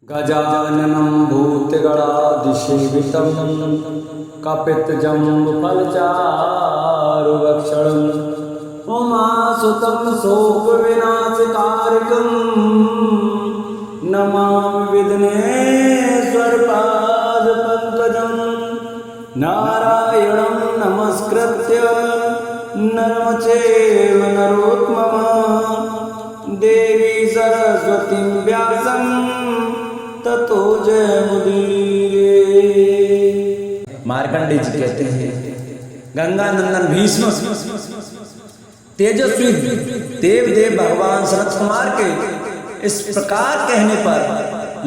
गजाननं भूतगणाधिसेवितं कपितजम्बुफलचारुभक्षणम् उमासुतं शोकविनाशकारकं नमामि विघ्नेश्वरपादपङ्कजं नारायणं नमस्कृत्य नरं चैव नरोत्तमं देवी सरस्वतीं व्यासं ततो जयमुदीरये। मार्कंडेय जी कहते हैं, गंगा नंदन भीष्म तेजस्वी देव भगवान सनत कुमार के इस प्रकार कहने पर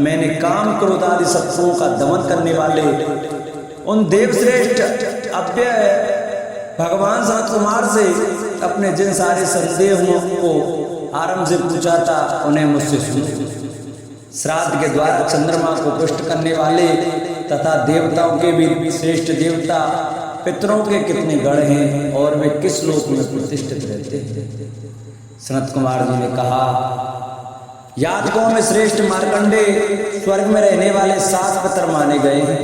मैंने काम क्रोध आदि शत्रुओं का दमन करने वाले उन देवश्रेष्ठ अव्यय भगवान सनत कुमार से अपने जिन सारे संदेहों को आरंभ से पूछा था उन्हें मुझसे सुनो। श्राद्ध के द्वारा चंद्रमा को पुष्ट करने वाले तथा देवताओं के भी श्रेष्ठ देवता पितरों के कितने गण हैं और वे किस लोक में प्रतिष्ठित रहते हैं। सनत कुमार जी ने कहा, याजकों में श्रेष्ठ मार्कंडेय स्वर्ग में रहने वाले 7 पितर माने गए हैं।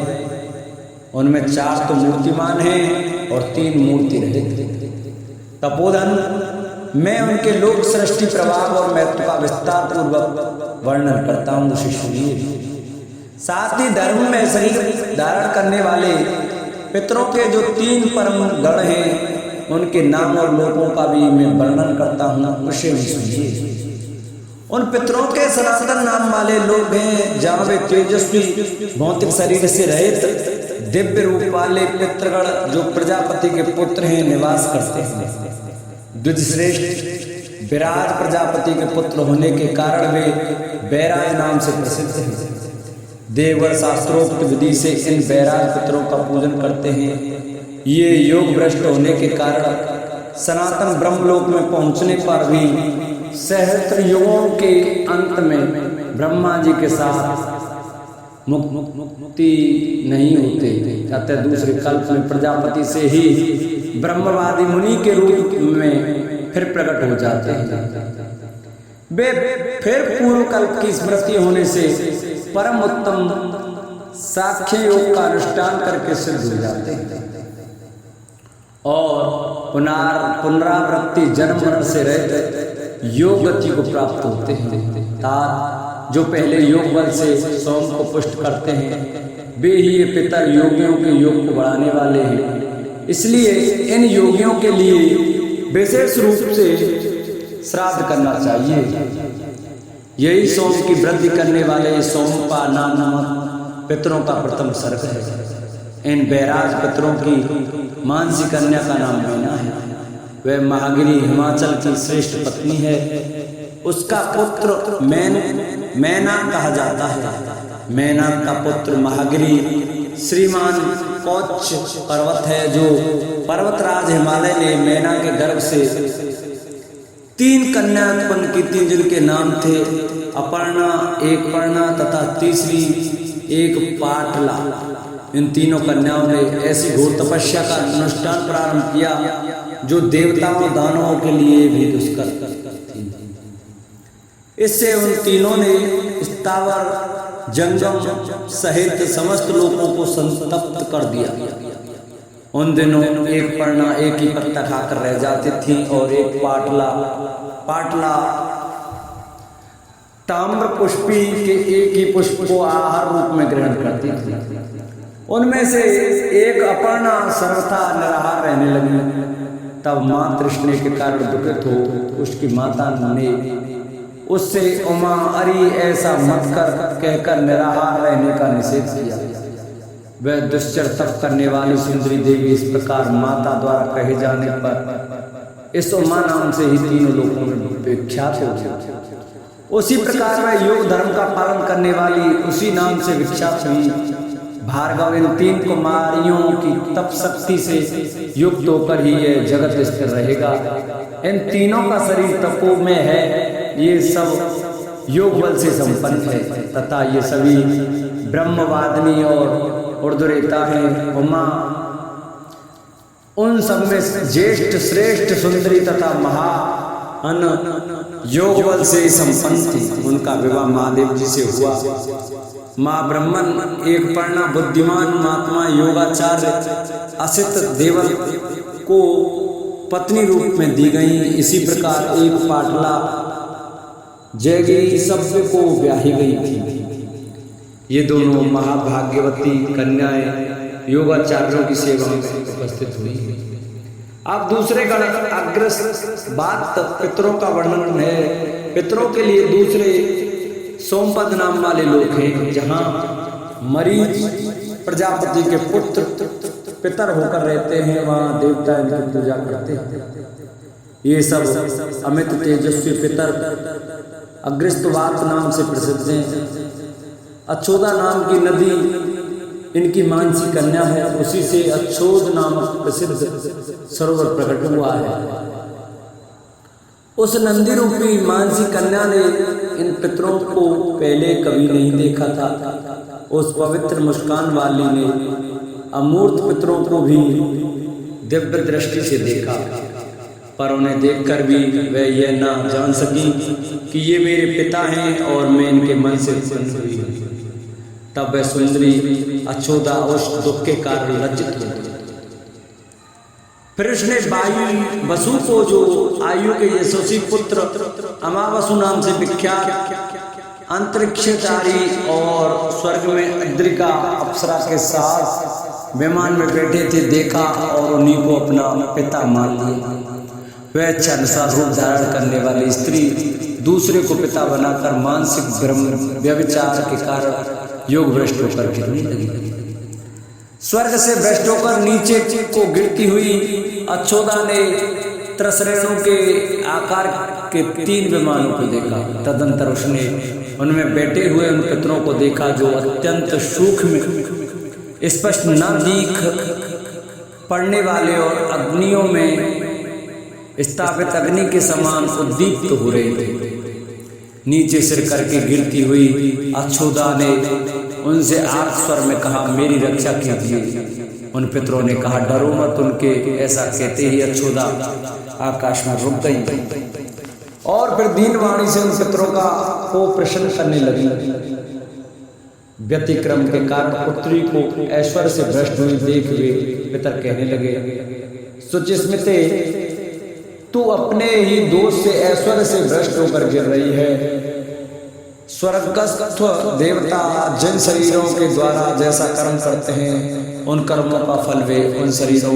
उनमें 4 तो मूर्तिमान हैं और 3 मूर्ति रहित। तपोधन मैं उनके लोक सृष्टि प्रभाव और महत्व का विस्तार पूर्वक वर्णन करता हूँ, उसे सुनिए। साथ ही धर्म में शरीर धारण करने वाले पितरों के जो 3 परम गण हैं उनके नाम और लोकों का भी मैं वर्णन करता हूँ, उसे भी सुनिए। उन पितरों के सनातन नाम वाले लोग हैं जहाँ वे तेजस्वी भौतिक शरीर से रहित दिव्य रूप वाले पितृगण जो प्रजापति के पुत्र हैं निवास करते हैं। द्विजश्रेष्ठ विराज प्रजापति के पुत्र होने के कारण वे बैराज नाम से प्रसिद्ध हैं। देवगण शास्त्रोक्त विधि से इन बैराज पुत्रों का पूजन करते हैं। ये योग भ्रष्ट होने के कारण सनातन ब्रह्मलोक में पहुंचने पर भी सहस्त्र युगों के अंत में ब्रह्मा जी के साथ मुक्ति नहीं होते, अतः दूसरे कल्प में प्रजापति से ही ब्रह्मवादी मुनि के रूप में फिर प्रकट हो जाते हैं। वे फिर पूर्व कल्प की स्मृति होने से परम उत्तम साख्य योग का अनुष्ठान करके सिद्ध हो जाते हैं और पुनरावृत्ति जन्म मरण से रहित योग गति को प्राप्त होते हैं। जो पहले योग बल से सोम को पुष्ट करते हैं वे ही ये पितर योगियों के योग को बढ़ाने वाले हैं। इसलिए इन योगियों के लिए विशेष रूप से श्राद्ध करना चाहिए। यही सोम की वृद्धि करने वाले सोमपा नामक पितरों का प्रथम सर्ग है। इन बैराज पितरों की मानसी कन्या का नाम मैना है। वह महागिरी हिमाचल की श्रेष्ठ पत्नी है। उसका पुत्र मैना कहा जाता है। मैना का पुत्र महागिरी श्रीमान कौच पर्वत है, जो पर्वतराज हिमालय ने मैना के गर्भ से 3 कन्या उत्पन्न की थी, जिनके नाम थे अपर्णा, एक पर्णा तथा तीसरी एक पाटला। इन तीनों कन्याओं ने ऐसी घोर तपस्या का अनुष्ठान प्रारंभ किया जो देवताओं दानवों के लिए भी दुष्कर थी। इससे उन तीनों ने स्थावर जंगम सहित समस्त लोगों को संतप्त कर दिया। उन दिनों एक पर्णा एक ही पत्ता खाकर रह जाती थी और एक पाटला ताम्र पुष्पी के एक ही पुष्प को आहार रूप में ग्रहण करती थी। उनमें से एक अपर्णा सर्वथा निराहार रहने लगी। तब मां तृष्णे के कारण दुखित हो उसकी माता ने उससे उमा अरे ऐसा मत कर कहकर निराहार रहने का निषेध किया। वह दुश्चर तप करने वाली सुंदरी देवी इस प्रकार माता द्वारा कहे जाने पर इस उमा नाम से ही 3 लोगों में विख्यात हो गई। उसी प्रकार वह योग धर्म का पालन करने वाली उसी नाम से विख्यात हुई। भार्गव इन 3 कुमारियों की तप शक्ति से युक्त होकर ही यह जगत स्थिर रहेगा। इन तीनों का शरीर तपो में है। ये सब योग बल से संपन्न है तथा ये सभी ब्रह्मवादिनी और उर्ध्वरेता हैं। उमा उन सब में ज्येष्ठ श्रेष्ठ सुंदरी तथा योग बल से संपन्न थी। उनका विवाह महादेव जी से हुआ। माँ ब्रह्मन एक पर्णा बुद्धिमान महात्मा योगाचार्य असित देवल को पत्नी रूप में दी गई। इसी प्रकार एक पाटला जयगिरी सभ्य को ब्याही गई थी। ये दोनों महाभाग्यवती कन्याएं योगाचार्यों की सेवा में उपस्थित हुई। अब दूसरे गण अग्रस्त बात पितरों का वर्णन है। पितरों के लिए दूसरे सोमपद नाम वाले लोग हैं, जहाँ मरीच प्रजापति के पुत्र पितर होकर रहते हैं, वहाँ देवता इनकी पूजा करते हैं। ये सब अमित तेजस्वी पितर अग्रस्तवात नाम से प्रसिद्ध हैं। अच्छोदा नाम की नदी इनकी मानसी कन्या है। उसी से अच्छोद नामक प्रसिद्ध सरोवर प्रकट हुआ है। उस नंदी रूपी मानसी कन्या ने इन पितरों को पहले कभी नहीं देखा था। उस पवित्र मुस्कान वाली ने अमूर्त पितरों को भी दिव्य दृष्टि से देखा, पर उन्हें देखकर भी वह यह ना जान सकी कि ये मेरे पिता हैं और मैं इनके मन से उत्पन्न हुई हूँ। तब वह सुंदरी अच्छोदा उस दुख के कारण लज्जित हो गई। फिर उसने वायु वसु को, जो आयु के यशस्वी पुत्र अमावसु नाम से विख्यात अंतरिक्षचारी और स्वर्ग में अद्रिका अप्सरा के साथ विमान में बैठे थे, देखा और उन्हीं को अपना पिता मान लिया। वह अच्छा रूप धारण करने वाली स्त्री दूसरे को पिता बनाकर मानसिक भ्रम व्यभिचार के कारण योग भ्रष्ट होकर गिरने लगी। स्वर्ग से भ्रष्ट होकर नीचे को गिरती हुई अच्छोदा ने त्रसरेणु के आकार के 3 विमानों को देखा। तदंतर उसने उनमें बैठे हुए उन पितरों को देखा, जो अत्यंत सूक्ष्म स्पष्ट न दिख पड़ने वाले और अग्नियों में स्थापित अग्नि के समान उद्दीप्त हो रहे थे। नीचे सिर करके गिरती हुई अच्छोदा ने उनसे आर्त स्वर में कहा, मेरी रक्षा कीजिए। उन पितरों ने कहा, डरो मत। उनके ऐसा कहते ही अच्छोदा आकाश में रुक गई और फिर दीन वाणी से उन पितरों को प्रश्न करने लगी। व्यतिक्रम के कारण पुत्री को ऐश्वर्य से भ्रष्ट हुई देख वे पितर कहने लगे, सुचिस्मिते, तू अपने ही दोष से ऐश्वर्य से भ्रष्ट होकर गिर रही है। स्वर्गस्थ देवता जिन शरीरों के द्वारा जैसा कर्म करते हैं, उन कर्मों का फल वे उन शरीरों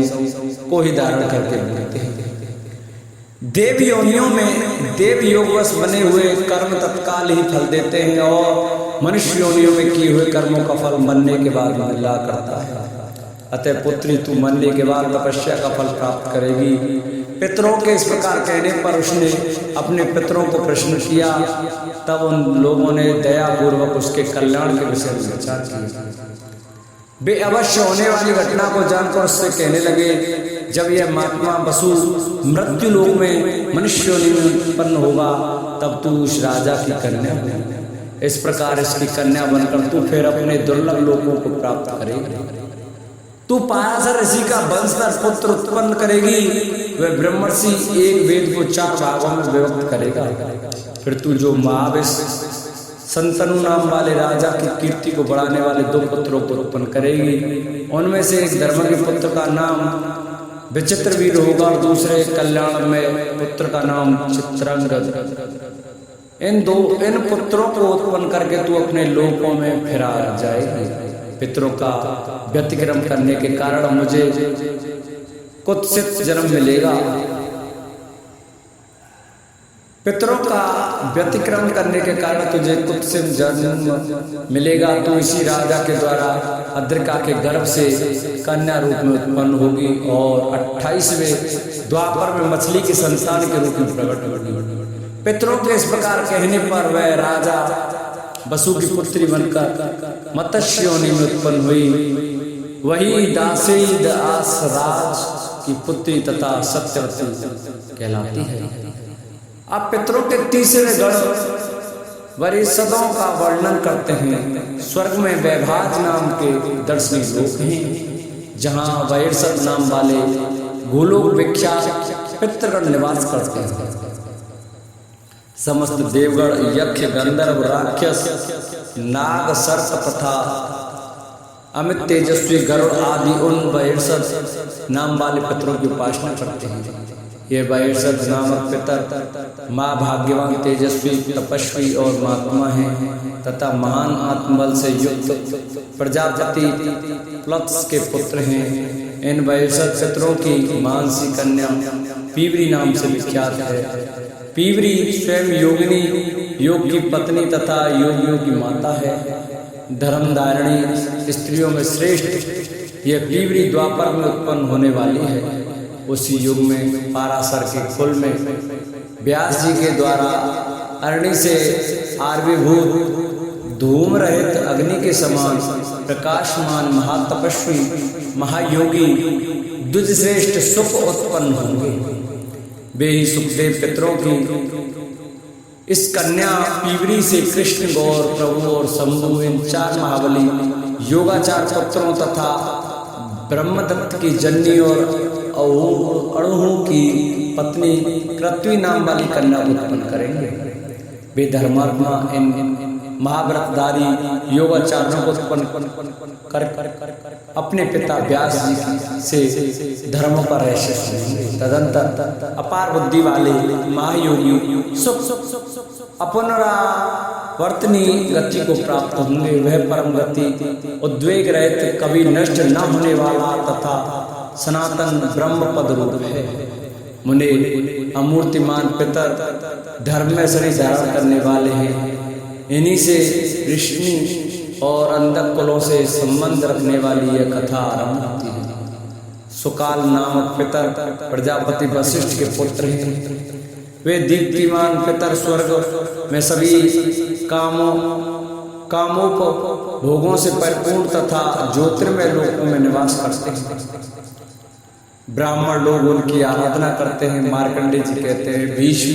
को ही धारण करके भोगते हैं। देव योनियों में देव योगवश बने हुए कर्म तत्काल ही फल देते हैं और मनुष्य योनियों में किए हुए कर्मों का फल मरने के बाद मिला करता है। अतः पुत्री, तू मरने के बाद तपस्या का फल प्राप्त करेगी। पितरों के इस प्रकार कहने पर उसने अपने पितरों को प्रश्न किया। तब उन लोगों ने दयापूर्वक उसके कल्याण के विषय में विचार किया। वे अवश्य होने वाली घटना को जानकर उससे कहने लगे, जब यह महात्मा वसु मृत्यु लोक में मनुष्य में उत्पन्न होगा, तब तू उस राजा की कन्या होगी। इस प्रकार इसकी कन्या बनकर तू फिर अपने दुर्लभ लोकों को प्राप्त करेगी। तू पाराशर ऋषि का वंशधर पुत्र उत्पन्न करेगी। वह ब्रह्मर्षि एक वेद को 4 भागों में विभक्त करेगा। फिर तू जो महाविश संतनु नाम वाले राजा की कीर्ति को बढ़ाने वाले 2 पुत्रों को उत्पन्न करेगी। उनमें से एक धर्म के पुत्र का नाम विचित्र वीर होगा और दूसरे कल्याण में पुत्र का नाम चित्रांगद। इन पुत्रों को उत्पन्न करके तू अपने लोकों में फिरा जाएगी। पितरों का व्यतिक्रम करने के कारण मुझे कुत्सित जन्म मिलेगा। पितरों का व्यतिक्रम करने के कारण तुझे कुत्सित जन्म मिलेगा। तो इसी राजा के द्वारा अद्रिका के गर्भ से कन्या रूप में उत्पन्न होगी और 28वें द्वापर में मछली के संतान के रूप में प्रकट होगी। पितरों के इस प्रकार कहने पर वह राजा वसु की पुत्री बनकर मत्स्य योनि में उत्पन्न हुई। वही दासी दासराज की पुत्री तथा सत्यवती कहलाती है। अब पितरों के तीसरे गण वरिष्ठों का वर्णन करते हैं। स्वर्ग में वैभाज नाम के दर्शनीय लोक हैं, जहाँ वैरसद नाम वाले गोलोक विख्यात पितृगण निवास करते हैं। समस्त देवगण, यक्ष, गंधर्व, राक्षस, नाग, सर्प तथा अमित तेजस्वी गरुड़ आदि उन बहिर्षद नाम वाले पितरों की उपासना करते हैं। ये बहिर्षद नामक पितर माँ भाग्यवान, तेजस्वी, तपस्वी और महात्मा हैं तथा महान आत्मबल से युक्त प्रजापति प्लक्स के पुत्र हैं। इन बहिर्षद पितरों की मानसी कन्या पीवरी नाम से विख्यात है। पीवरी स्वयं योगिनी, योग की पत्नी तथा योगियों की माता है। धर्मधारिणी स्त्रियों में श्रेष्ठ यह पीवरी द्वापर में उत्पन्न होने वाली है। उसी युग में पाराशर के कुल में व्यास जी के द्वारा अरणि से आविर्भूत धूम रहित अग्नि के समान प्रकाशमान महातपस्वी महायोगी द्विजश्रेष्ठ सुख उत्पन्न होंगे। वे ही सुखदेव पितरों की इस कन्या पीवरी से कृष्ण, गौर, प्रभु और शंभु इन चार महाबली योगाचार पुत्रों तथा ब्रह्मदत्त की जननी और अणुहु की पत्नी कृत्वी नाम वाली कन्या उत्पन्न करेंगे। वे धर्मात्मा इन महाव्रतधारी योगाचार्यों को उत्पन्न कर अपने पिता व्यास जी से धर्मों पर रहस्य सुनेंगे। तदंतर अपार बुद्धि वाले महायोगी अपनरावर्तनी गति को प्राप्त होंगे। वह परम गति उद्वेग रहित, कभी नष्ट न होने वाला तथा सनातन ब्रह्म पद रूप है। मुने अमूर्तिमान पितर धर्म में शरीर धारण करने वाले हैं। इन्हीं से ऋषि और अंधक कुलों से संबंध रखने वाली यह कथा आरंभ होती है। सुकाल नामक पितर प्रजापति वशिष्ठ के पुत्र हैं। वे दीप्तिमान पितर स्वर्ग में सभी कामोपभोगों से परिपूर्ण तथा ज्योतिर्मय लोकों में निवास करते हैं। ब्राह्मण लोग उनकी आराधना करते हैं। मार्कंडेय जी कहते हैं, भीष्म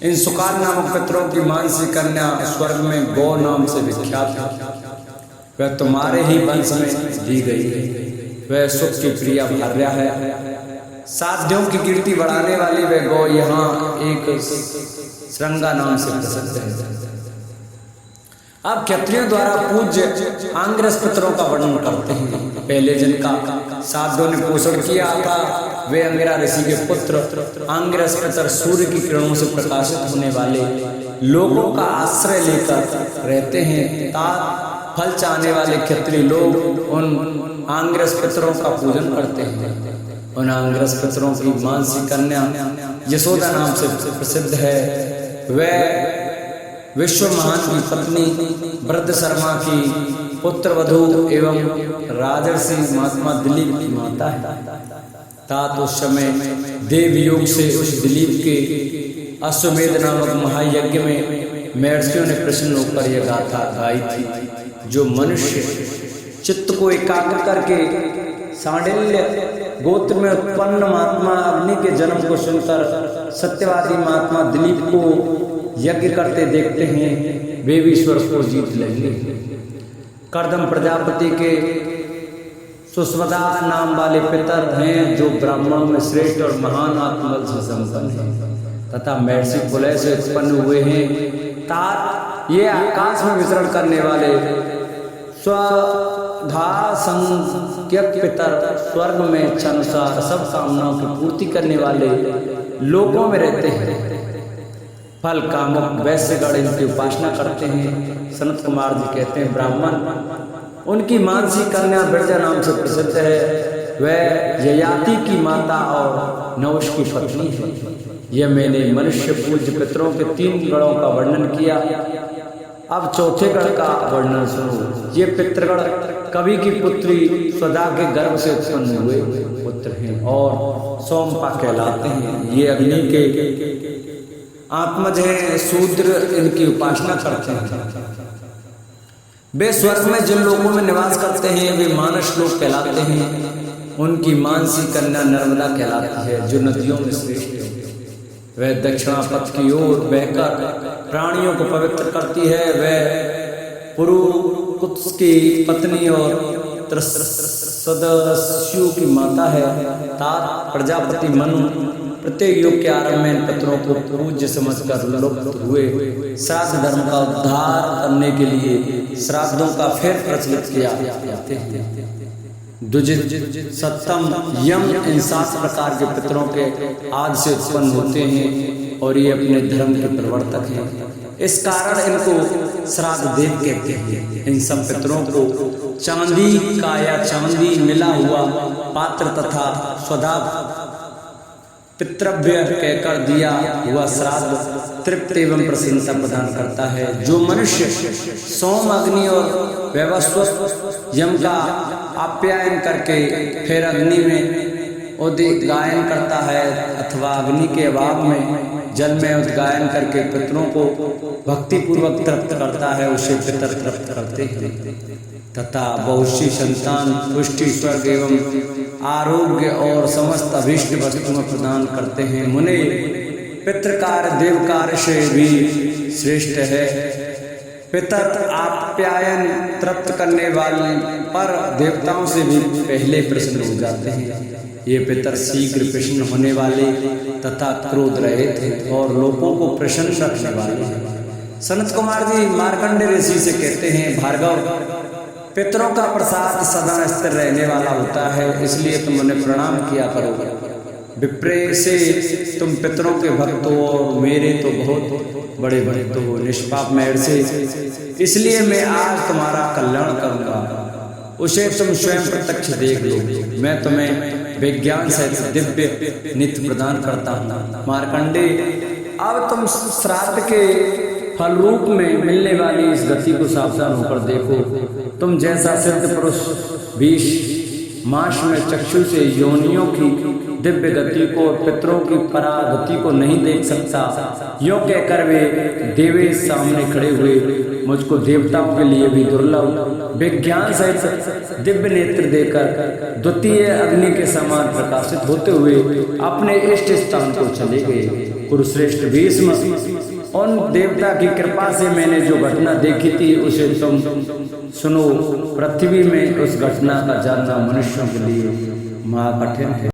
इन सुकाल नामक पितरों की मानसी कन्या स्वर्ग में गौ नाम से विख्यात है। वह तुम्हारे ही वंश में दी गई है। वह सुख की प्रिया भार्या है। साध्यों की कीर्ति बढ़ाने वाली वह गौ यहाँ एक श्रृंगा नाम से प्रसिद्ध है। अब क्षत्रियों द्वारा पूज्य आंग्रस पितरों का वर्णन करते हैं। पहले जिनका साध्यों ने पोषण किया था वे अंगिरा ऋषि के पुत्र आंग्रस पितर सूर्य की किरणों से प्रकाशित होने वाले लोगों का आश्रय लेकर रहते हैं। फल चाहने वाले क्षत्रिय लोग उन आंग्रस पितरों का पूजन करते हैं। उन आंग्रस पितरों की मानसी कन्या यशोदा नाम से प्रसिद्ध है। वह विश्व महान की पत्नी वृद्ध शर्मा की पुत्र वधू एवं राजर्षि महात्मा दिलीप की माता है। तात उस समय देव योग से उस दिलीप के अश्वमेध नामक महायज्ञ में महर्षियों ने प्रसन्न होकर यह गाथा गाई थी, जो मनुष्य चित्त को एकाग्र करके सांडिल्य गोत्र में उत्पन्न महात्मा अग्नि के जन्म को सुनकर सत्यवादी महात्मा दिलीप को यज्ञ करते देखते हैं, वे भी ईश्वर को जीत लेंगे। कर्दम प्रजापति के सुस्वदा नाम वाले पितर हैं, जो ब्राह्मणों में श्रेष्ठ और महान आत्मबल से संपन्न है तथा महर्षि कुलय से उत्पन्न हुए हैं। तात ये आकाश में विचरण करने वाले स्वधा संज्ञक पितर स्वर्ग में इच्छानुसार सब कामनाओं की पूर्ति करने वाले लोकों में रहते हैं। फल कामुक वैश्यगण इनकी उपासना करते हैं। सनत कुमार जी कहते हैं, ब्राह्मण उनकी मानसी कन्या बिरजा नाम से प्रसिद्ध है। वह ययाति की माता और नहुष की पत्नी है। यह मैंने मनुष्य पूज्य पितरों के 3 गणों का वर्णन किया। अब चौथे गण का वर्णन सुनो। ये पितृगण कवि की पुत्री स्वदा के गर्भ से उत्पन्न हुए पुत्र हैं और सोमपा कहलाते हैं। ये अग्नि के आत्मज हैं। शूद्र इनकी उपासना करते हैं। वे स्वर्ग में जिन लोगों में निवास करते हैं वे मानस लोग कहलाते हैं। उनकी मानसी कन्या नर्मदा कहलाती है, जो नदियों में श्रेष्ठ है। वह दक्षिणा पथ की ओर बहकर प्राणियों को पवित्र करती है। वह पुरुकुत्स की पत्नी और सदस्यु की माता है। तात प्रजापति मनु प्रत्येक युग के आरंभ में इन पितरों को पूज्य समझकर लुप्त हुए श्राद्ध धर्म का उद्धार करने के लिए श्राद्धों का फिर प्रचलित किया जाते हैं। द्विजित सप्तम यम इन 7 प्रकार के पितरों के आदि से उत्पन्न होते हैं और ये अपने धर्म के प्रवर्तक हैं। इस कारण इनको श्राद्ध देव कहते हैं। इन सब पितरों को चांदी का या चांदी मिला हुआ पात्र तथा स्वधा पितृव्य कहकर दिया हुआ श्राद्ध तृप्ति एवं प्रसन्नता प्रदान करता है। जो मनुष्य सोम अग्नि और वैवस्वत यम का आप्यायन करके फिर अग्नि में उद्गायन करता है अथवा अग्नि के अभाव में जल में उद्गायन करके पितरों को भक्ति पूर्वक तृप्त करता है, उसे पितर तृप्त करते हैं तथा बहुशी संतान पुष्टि स्वर्ग एवं आरोग्य और समस्त अभीष्ट वस्तुएं प्रदान करते हैं। मुने पितृकार देव कार्य से भी श्रेष्ठ है। पितर आप्यायन तृप्त करने वाले पर देवताओं से भी पहले प्रसन्न हो जाते हैं। ये पितर शीघ्र प्रसन्न होने वाले तथा क्रोध रहित हैं और लोगों को प्रसन्न रखने वाले हैं। सनत कुमार जी मार्कंडे ऋषि से कहते हैं, भार्गव पितरों का प्रसाद सदा स्थिर रहने वाला होता है, इसलिए तुम उन्हें प्रणाम किया करो। विप्रे से तुम पितरों के भक्त हो और मेरे तो बहुत बड़े भक्त हो। निष्पाप मेहर से इसलिए मैं आज तुम्हारा कल्याण करूंगा, उसे तुम स्वयं प्रत्यक्ष देख लो। मैं तुम्हें विज्ञान सहित दिव्य नित्य प्रदान करता हूँ। मार्कंडे अब तुम श्राद्ध के फल रूप में मिलने वाली इस गति को सावधान होकर देखो। तुम जैसा सिद्ध पुरुष 20 मास में चक्षु से योनियों की दिव्य गति को और पितरों की परागति को नहीं देख सकता, यों कहकर वे देवे सामने खड़े हुए मुझको देवताओं के लिए भी दुर्लभ विज्ञान सहित दिव्य नेत्र देकर द्वितीय अग्नि के समान प्रकाशित होते हुए अपने इष्ट स्थान को चले गए। कुरुश्रेष्ठ भीष्म, उन देवता की कृपा से मैंने जो घटना देखी थी उसे तुम सुनो। पृथ्वी में उस घटना का जानना मनुष्यों के लिए महाकठिन है।